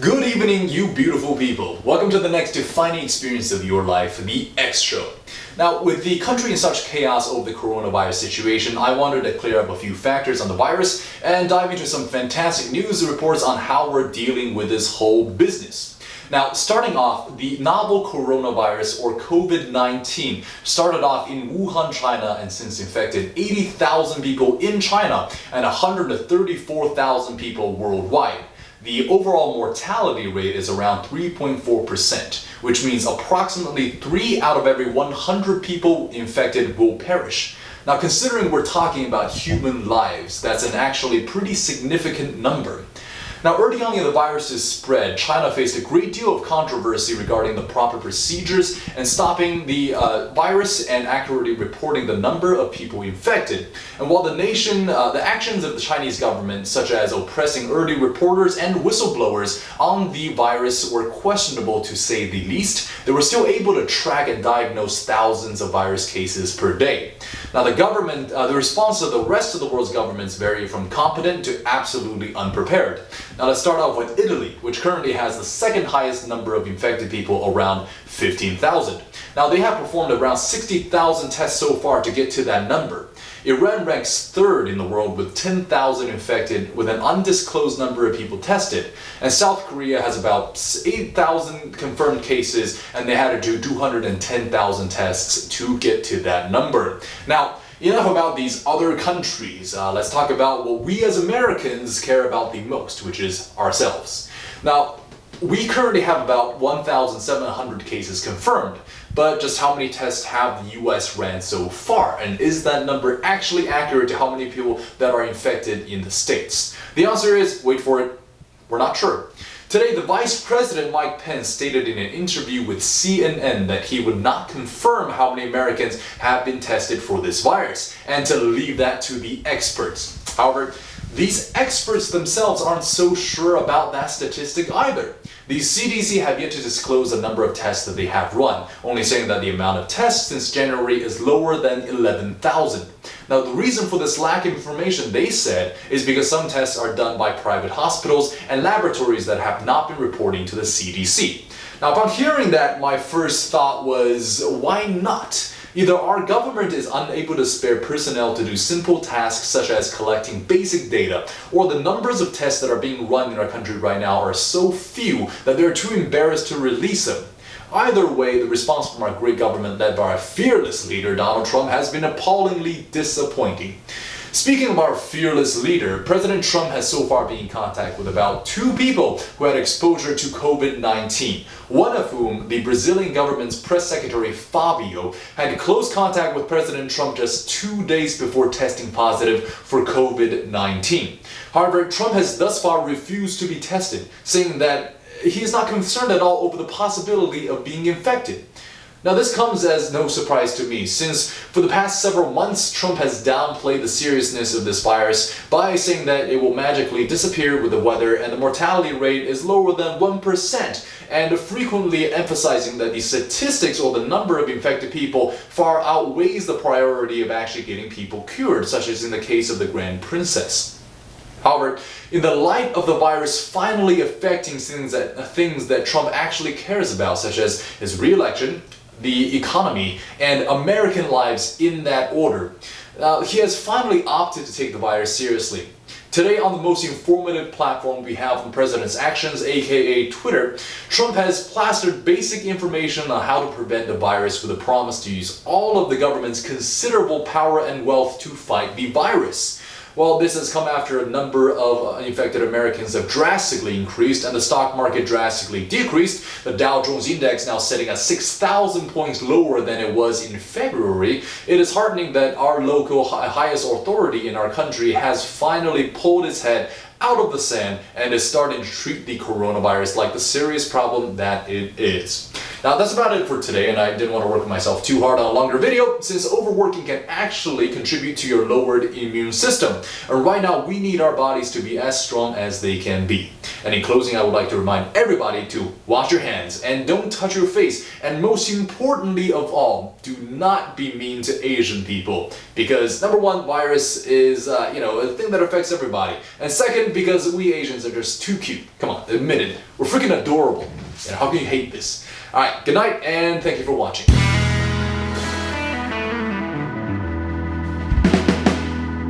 Good evening, you beautiful people. Welcome to the next defining experience of your life, the X Show. Now, with the country in such chaos over the coronavirus situation, I wanted to clear up a few factors on the virus and dive into some fantastic news reports on how we're dealing with this whole business. Now, starting off, the novel coronavirus or COVID-19 started off in Wuhan, China, and since infected 80,000 people in China and 134,000 people worldwide. The overall mortality rate is around 3.4%, which means approximately 3 out of every 100 people infected will perish. Now, considering we're talking about human lives, that's an actually pretty significant number. Now, early on in the virus's spread, China faced a great deal of controversy regarding the proper procedures and stopping the virus and accurately reporting the number of people infected. And while the actions of the Chinese government, such as oppressing early reporters and whistleblowers on the virus, were questionable to say the least, they were still able to track and diagnose thousands of virus cases per day. Now, the response of the rest of the world's governments vary from competent to absolutely unprepared. Now, let's start off with Italy, which currently has the second highest number of infected people, around 15,000. Now, they have performed around 60,000 tests so far to get to that number. Iran ranks third in the world with 10,000 infected with an undisclosed number of people tested. And South Korea has about 8,000 confirmed cases and they had to do 210,000 tests to get to that number. Now, enough about these other countries. Let's talk about what we as Americans care about the most, which is ourselves. Now, we currently have about 1,700 cases confirmed, but just how many tests have the US ran so far? And is that number actually accurate to how many people that are infected in the States? The answer is, wait for it, we're not sure. Today, the Vice President Mike Pence stated in an interview with CNN that he would not confirm how many Americans have been tested for this virus, and to leave that to the experts. However, these experts themselves aren't so sure about that statistic either. The CDC have yet to disclose the number of tests that they have run, only saying that the amount of tests since January is lower than 11,000. Now, the reason for this lack of information, they said, is because some tests are done by private hospitals and laboratories that have not been reporting to the CDC. Now, upon hearing that, my first thought was, why not? Either our government is unable to spare personnel to do simple tasks such as collecting basic data, or the numbers of tests that are being run in our country right now are so few that they're too embarrassed to release them. Either way, the response from our great government led by our fearless leader, Donald Trump, has been appallingly disappointing. Speaking of our fearless leader, President Trump has so far been in contact with about 2 people who had exposure to COVID-19, one of whom, the Brazilian government's press secretary Fabio, had close contact with President Trump just 2 days before testing positive for COVID-19. However, Trump has thus far refused to be tested, saying that he is not concerned at all over the possibility of being infected. Now, this comes as no surprise to me, since for the past several months, Trump has downplayed the seriousness of this virus by saying that it will magically disappear with the weather and the mortality rate is lower than 1%, and frequently emphasizing that the statistics or the number of infected people far outweighs the priority of actually getting people cured, such as in the case of the Grand Princess. However, in the light of the virus finally affecting things that Trump actually cares about, such as his re-election, the economy, and American lives in that order, he has finally opted to take the virus seriously. Today, on the most informative platform we have from President's Actions, aka Twitter, Trump has plastered basic information on how to prevent the virus with a promise to use all of the government's considerable power and wealth to fight the virus. Well, this has come after a number of infected Americans have drastically increased and the stock market drastically decreased. The Dow Jones Index now sitting at 6,000 points lower than it was in February. It is heartening that our local highest authority in our country has finally pulled its head out of the sand and is starting to treat the coronavirus like the serious problem that it is. Now that's about it for today, and I didn't want to work myself too hard on a longer video since overworking can actually contribute to your lowered immune system. And right now we need our bodies to be as strong as they can be. And in closing, I would like to remind everybody to wash your hands and don't touch your face. And most importantly of all, do not be mean to Asian people. Because number one, virus is, a thing that affects everybody. And second, because we Asians are just too cute. Come on, admit it. We're freaking adorable. And how can you hate this? Alright, good night and thank you for watching.